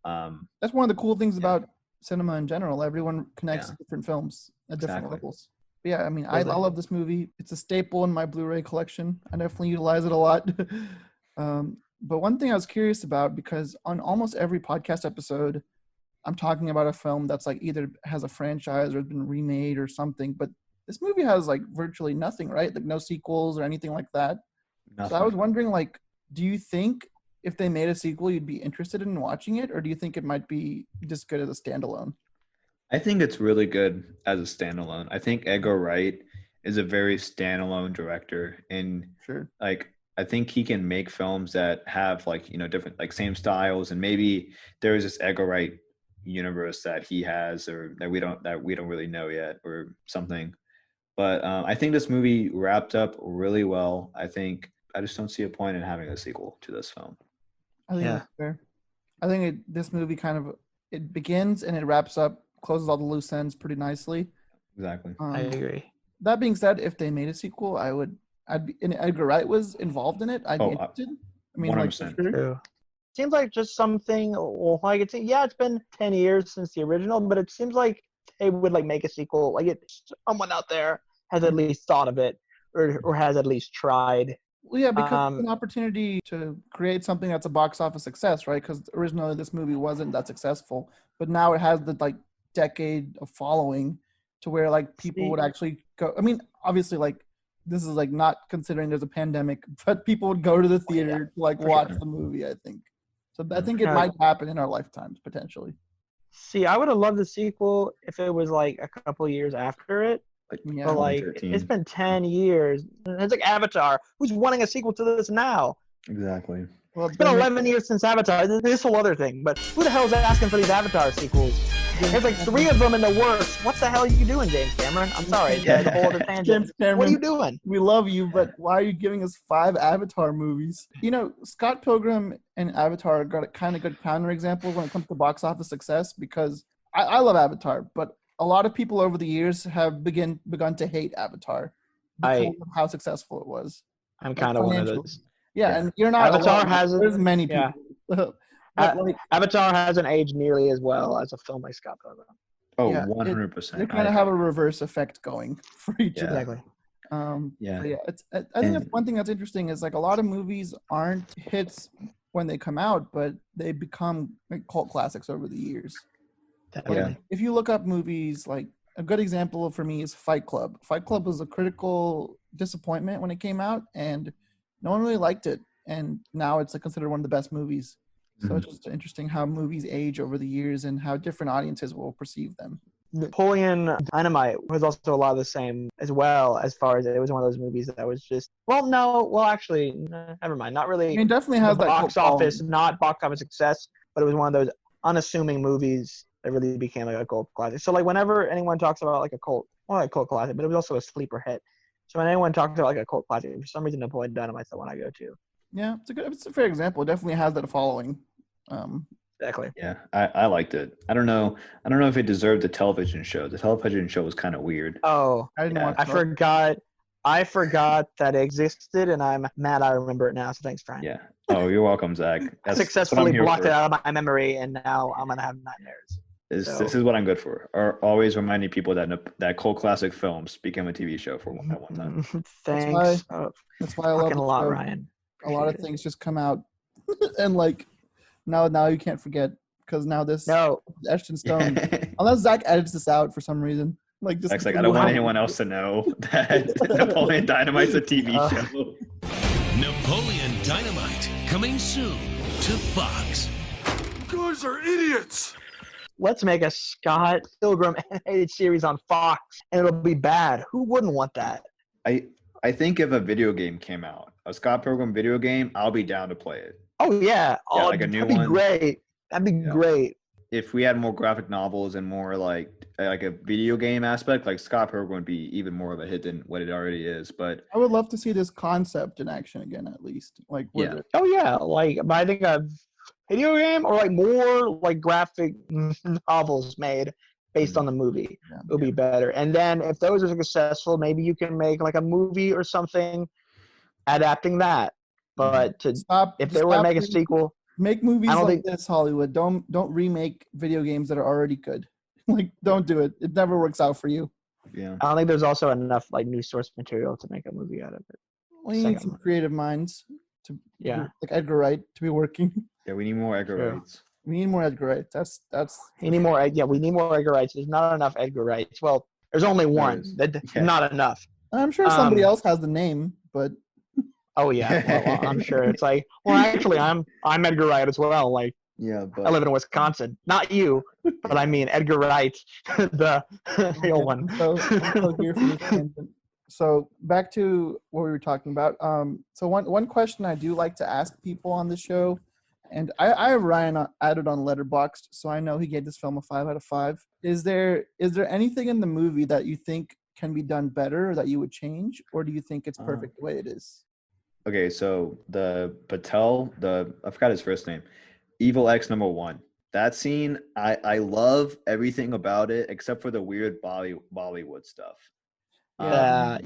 That's one of the cool things about cinema in general. Everyone connects to different films at different levels. But yeah, I mean, I love this movie. It's a staple in my Blu-ray collection. I definitely utilize it a lot. But one thing I was curious about, because on almost every podcast episode, I'm talking about a film that's like either has a franchise or has been remade or something. But this movie has like virtually nothing, right? Like no sequels or anything like that. Nothing. So I was wondering, like, do you think if they made a sequel, you'd be interested in watching it? Or do you think it might be just good as a standalone? I think it's really good as a standalone. I think Edgar Wright is a very standalone director, and like I think he can make films that have like, different, like same styles, and maybe there's this Edgar Wright universe that he has, or that we don't really know yet, or something. But I think this movie wrapped up really well. I just don't see a point in having a sequel to this film. I think that's fair. I think this movie it begins and it wraps up, closes all the loose ends pretty nicely. Exactly. I agree. That being said, if they made a sequel, I'd be, and Edgar Wright was involved in it, I'd be interested. I mean, 100%. like, sure. Seems like just something, like it's been 10 years since the original, but it seems like they would like make a sequel. Like someone out there has at least thought of it, or has at least tried. Well, yeah, because it's an opportunity to create something that's a box office success, right? Because originally this movie wasn't that successful, but now it has the like decade of following to where like people would actually go. I mean, obviously, like this is like not considering there's a pandemic, but people would go to the theater to like watch the movie, I think. So I think it might happen in our lifetimes potentially. See, I would have loved the sequel if it was like a couple years after it. But like it's been 10 years. It's like Avatar. Who's wanting a sequel to this now? Exactly. Well, it's been 11 years since Avatar. This whole other thing. But who the hell is asking for these Avatar sequels? There's like 3 of them in the works. What the hell are you doing, James Cameron? I'm sorry. It's a whole other tangent. James Cameron, what are you doing? We love you, but why are you giving us 5 Avatar movies? Scott Pilgrim and Avatar got a kind of good counterexample when it comes to box office success, because I love Avatar, but a lot of people over the years have begun to hate Avatar because of how successful it was. I'm kind of one of those. Yeah, and you're not Avatar alone. There's many people. Avatar hasn't aged nearly as well as a film like Scott Pilgrim. Oh, 100%. They kind of have a reverse effect going for each of them. Exactly. I think that's one thing that's interesting is like a lot of movies aren't hits when they come out, but they become like cult classics over the years. Definitely. If you look up movies, like a good example for me is Fight Club. Fight Club was a critical disappointment when it came out, and no one really liked it. And now it's like considered one of the best movies. So it's just interesting how movies age over the years and how different audiences will perceive them. Napoleon Dynamite was also a lot of the same as well, as far as it was one of those movies that was just, actually, never mind. Not really. I mean, definitely has that box office, not box office success, but it was one of those unassuming movies that really became like a cult classic. So like whenever anyone talks about like a cult classic, but it was also a sleeper hit. So when anyone talks about like a cult classic, for some reason Napoleon Dynamite's the one I go to. Yeah, it's a fair example. It definitely has that following. Exactly. Yeah, I liked it. I don't know if it deserved the television show. The television show was kind of weird. Oh, I forgot that it existed, and I'm mad I remember it now. So thanks, Brian. Yeah. Oh, you're welcome, Zach. I successfully blocked it out of my memory, and now I'm gonna have nightmares. This is what I'm good for. Or always reminding people that cult classic films became a TV show at one time. Thanks. That's why I love a lot, Ryan. A lot of things just come out, and like now you can't forget because now this No. etched in stone. Unless Zach edits this out for some reason. Like just Zach's like, I don't want anyone else to know that Napoleon Dynamite's a TV show. Napoleon Dynamite, coming soon to Fox. You guys are idiots! Let's make a Scott Pilgrim animated series on Fox, and it'll be bad. Who wouldn't want that? I think if a video game came out, a Scott Pilgrim video game, I'll be down to play it. Oh yeah, like a new that'd be one. great. That'd be great. If we had more graphic novels and more like a video game aspect, like Scott Pilgrim would be even more of a hit than what it already is. But I would love to see this concept in action again, at least. Like, Oh yeah, like, but I think a video game or like more like graphic novels made based on the movie would be better. And then if those are successful, maybe you can make like a movie or something adapting that. But if they were to make a sequel, make movies like this, Hollywood. Don't remake video games that are already good. Like, don't do it. It never works out for you. Yeah. I don't think there's also enough like new source material to make a movie out of it. Well, you need some creative minds to like Edgar Wright to be working. Yeah, we need more Edgar Wrights. We need more Edgar Wrights. That's. We need more. Yeah, we need more Edgar Wrights. There's not enough Edgar Wrights. Well, there's only one. Not enough. I'm sure somebody else has the name, but. Oh yeah, well, I'm sure it's like. Well, actually, I'm Edgar Wright as well. Like, yeah, but I live in Wisconsin. Not you, but I mean Edgar Wright, the real one. So back to what we were talking about. So one question I do like to ask people on the show, and I have Ryan added on Letterboxd, so I know he gave this film a 5 out of 5. Is there anything in the movie that you think can be done better, or that you would change, or do you think it's perfect the way it is? Okay, so the Patel, I forgot his first name, Evil X #1. That scene, I love everything about it except for the weird Bollywood stuff. I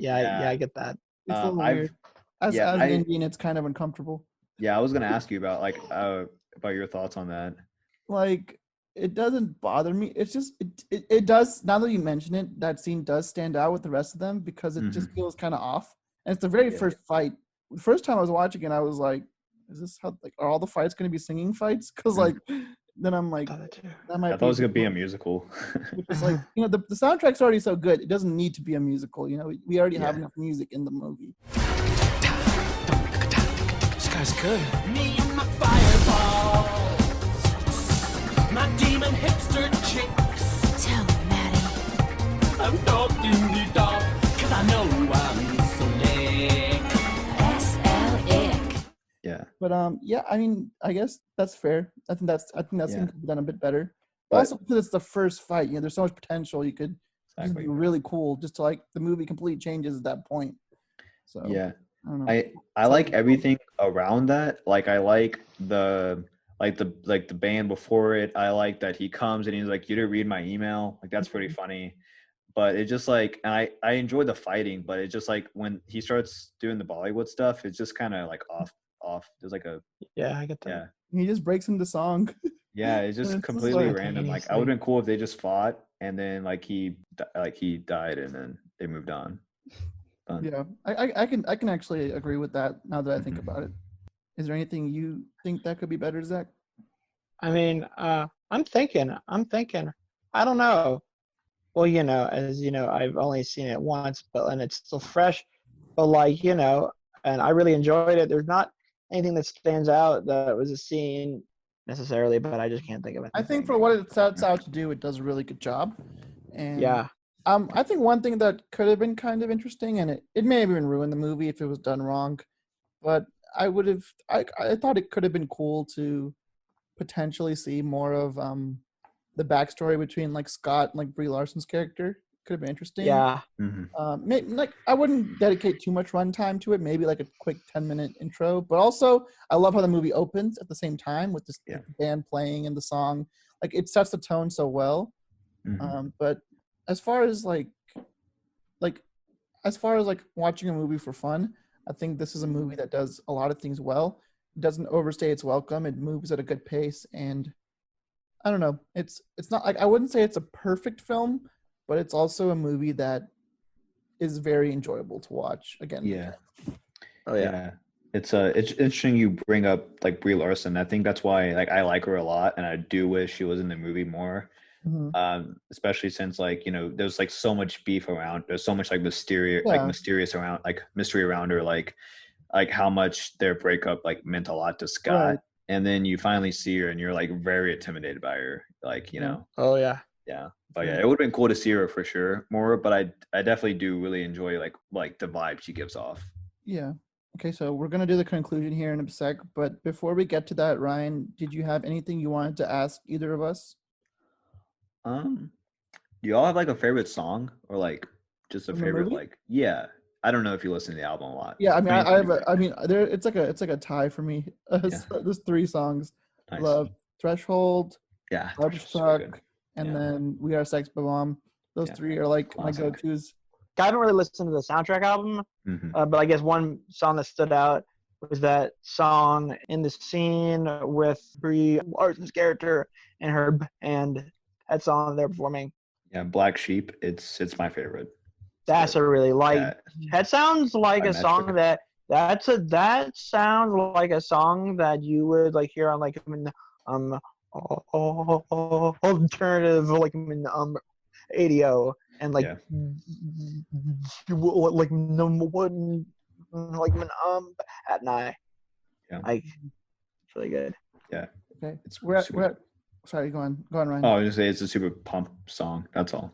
get that. It's a little weird. As an Indian, it's kind of uncomfortable. Yeah, I was gonna ask you about about your thoughts on that. Like, it doesn't bother me. It's just it does. Now that you mention it, that scene does stand out with the rest of them because it just feels kind of off. And it's the very first fight. The first time I was watching it, I was like, "Is this how? Like, are all the fights going to be singing fights?" Because like, then I'm like, that might. I thought it was going to be a musical. It's like, you know, the soundtrack's already so good; it doesn't need to be a musical. You know, we already have enough music in the movie. This guy's good. Me and my fireball, my demon hipster chicks. Tell me, Maddie. I'm talking the dog, 'cause I know I'm slick. S-L-ick. Yeah. But I mean, I guess that's fair. I think that scene could be done a bit better. But also, because it's the first fight, you know, there's so much potential. You could just be really cool. Just to like the movie completely changes at that point. So yeah, I don't know. I like everything around that. Like I like the band before it. I like that he comes and he's like, "You didn't read my email." Like that's pretty funny. But it just like, and I enjoy the fighting, but it just like when he starts doing the Bollywood stuff, it's just kind of like off. There's like a I get that. Yeah. He just breaks into song. Yeah, it's just completely random. Like I would have been cool if they just fought and then like he died and then they moved on. But, yeah, I can actually agree with that now that I think about it. Is there anything you think that could be better, Zach? I mean, I'm thinking. I don't know. Well, you know, as you know, I've only seen it once, and it's still fresh. But like, you know, and I really enjoyed it. There's not anything that stands out that was a scene necessarily, but I just can't think of it. I think for what it sets out to do, it does a really good job. And yeah. I think one thing that could have been kind of interesting, and it may have even ruined the movie if it was done wrong, but I thought it could have been cool to potentially see more of the backstory between like Scott and like Brie Larson's character. Could have been interesting. Yeah. Maybe, like I wouldn't dedicate too much runtime to it. Maybe like a quick 10-minute intro. But also, I love how the movie opens at the same time with this band playing and the song. Like it sets the tone so well. But as far as like watching a movie for fun, I think this is a movie that does a lot of things well. It doesn't overstay its welcome. It moves at a good pace, and I don't know. It's not like I wouldn't say it's a perfect film, but it's also a movie that is very enjoyable to watch again. Yeah. Oh yeah. It's interesting you bring up like Brie Larson. I think that's why like I like her a lot, and I do wish she was in the movie more. Mhm. Especially since like there's like so much beef around. There's so much like Yeah. mysterious around like mystery around her. Like how much their breakup like meant a lot to Scott, Right. and then you finally see her, and you're like very intimidated by her. Like Yeah. Oh yeah. Yeah. But yeah, it would have been cool to see her for sure more. But I definitely do really enjoy like the vibe she gives off. Yeah. Okay, so we're gonna do the conclusion here in a sec, but before we get to that, Ryan, did you have anything you wanted to ask either of us? Do y'all have like a favorite song or like just a From the favorite movie? like yeah? I don't know if you listen to the album a lot. Yeah, I mean, What do I you have think? I mean, there it's like a tie for me. There's 3 songs. Nice. Love Threshold, Yeah, Garbage Threshold's so Truck, good. and Yeah. then We Are Sex Bomb. Those Yeah. 3 are like my Classic. go-tos. I haven't really listened to the soundtrack album, but I guess one song that stood out was that song in the scene with Brie Larson's character and her band. That song they're performing. Yeah, Black Sheep. It's my favorite. That's a really like. Yeah. That sounds like By a song Metric. that sounds like a song that you would like hear on like alternative like radio and like Yeah. like number one like at night. Yeah. Like it's really good. Yeah. Okay. It's We're at, super. sorry, go on, Ryan. Oh, I was just say it's a super pump song. That's all.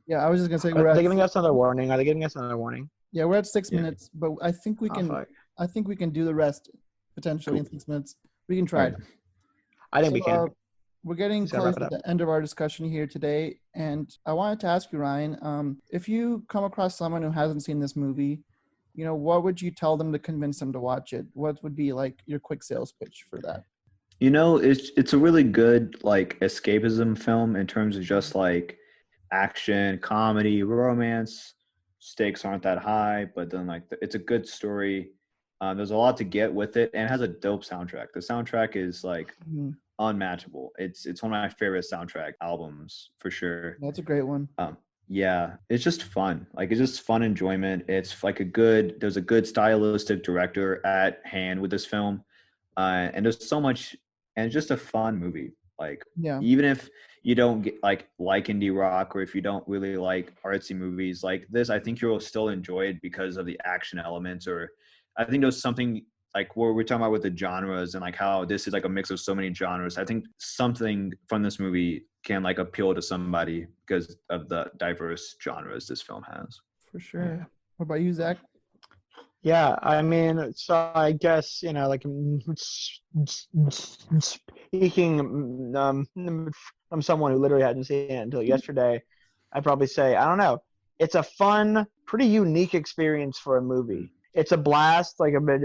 Yeah, I was just gonna say Are they giving us another warning? Are they giving us another warning? Yeah, we're at 6 Yeah. minutes, but I think we Oh, can. fuck. I think we can do the rest potentially in 6 minutes. We can try. Right. I think we can. We're getting Just gotta close wrap to it the end of our discussion here today, and I wanted to ask you, Ryan, if you come across someone who hasn't seen this movie, what would you tell them to convince them to watch it? What would be like your quick sales pitch for that? It's a really good like escapism film in terms of just like action, comedy, romance. Stakes aren't that high, but then like it's a good story. There's a lot to get with it, and it has a dope soundtrack. The soundtrack is like Mhm. unmatchable. It's one of my favorite soundtrack albums for sure. That's a great one. Yeah, it's just fun. Like it's just fun enjoyment. It's like there's a good stylistic director at hand with this film. And there's so much, and it's just a fun movie. Like Yeah. even if you don't get like indie rock, or if you don't really like artsy movies like this, I think you'll still enjoy it because of the action elements. Or I think there's something like where we're talking about with the genres and like how this is like a mix of so many genres. I think something from this movie can like appeal to somebody because of the diverse genres this film has. For sure. What about you, Zach? Yeah, I mean, so I guess like speaking from someone who literally hadn't seen it until yesterday, I'd probably say I don't know. It's a fun, pretty unique experience for a movie. It's a blast, like a bit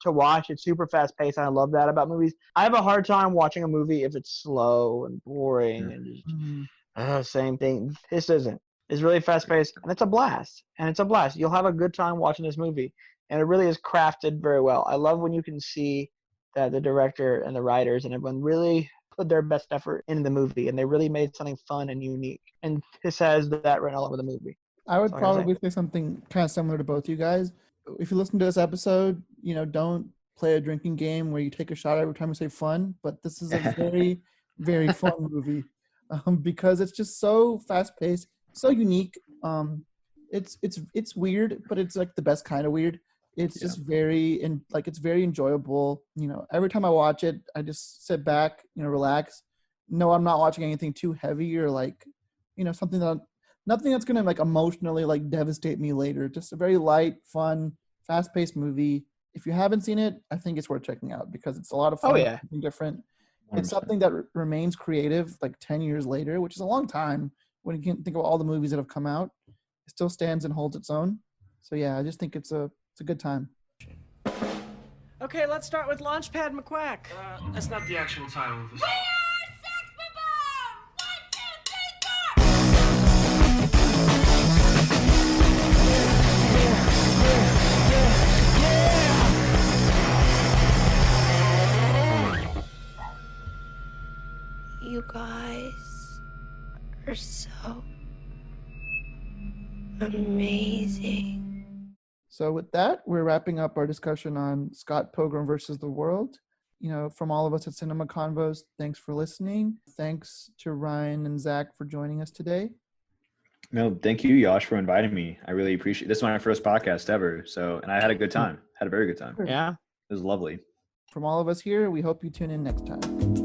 to watch. It's super fast paced, and I love that about movies. I have a hard time watching a movie if it's slow and boring and just same thing. This isn't. It's really fast paced, and it's a blast. You'll have a good time watching this movie, and it really is crafted very well. I love when you can see that the director and the writers and everyone really put their best effort into the movie, and they really made something fun and unique. And this has that written all over the movie. I would That's all I gotta probably say something kind of similar to both you guys. If you listen to this episode, don't play a drinking game where you take a shot every time you say fun, but this is a very, very fun movie because it's just so fast paced, so unique. It's weird, but it's like the best kind of weird. It's just it's very enjoyable. Every time I watch it, I just sit back, relax. No, I'm not watching anything too heavy or like, nothing that's gonna like emotionally like devastate me later. Just a very light, fun, fast-paced movie. If you haven't seen it, I think it's worth checking out because it's a lot of fun. Oh, yeah. Something different. 100%. It's something that remains creative like 10 years later, which is a long time when you can think of all the movies that have come out. It still stands and holds its own. So yeah, I just think it's a good time. Okay, let's start with Launchpad McQuack. That's not the actual title of this. You guys are so amazing. So with that, we're wrapping up our discussion on Scott Pilgrim versus the World. From all of us at Cinema Convos, thanks for listening. Thanks to Ryan and Zach for joining us today. No, thank you, Yash, for inviting me. I really appreciate it. This is my first podcast ever. And I had a good time. Had a very good time. Yeah. It was lovely. From all of us here, we hope you tune in next time.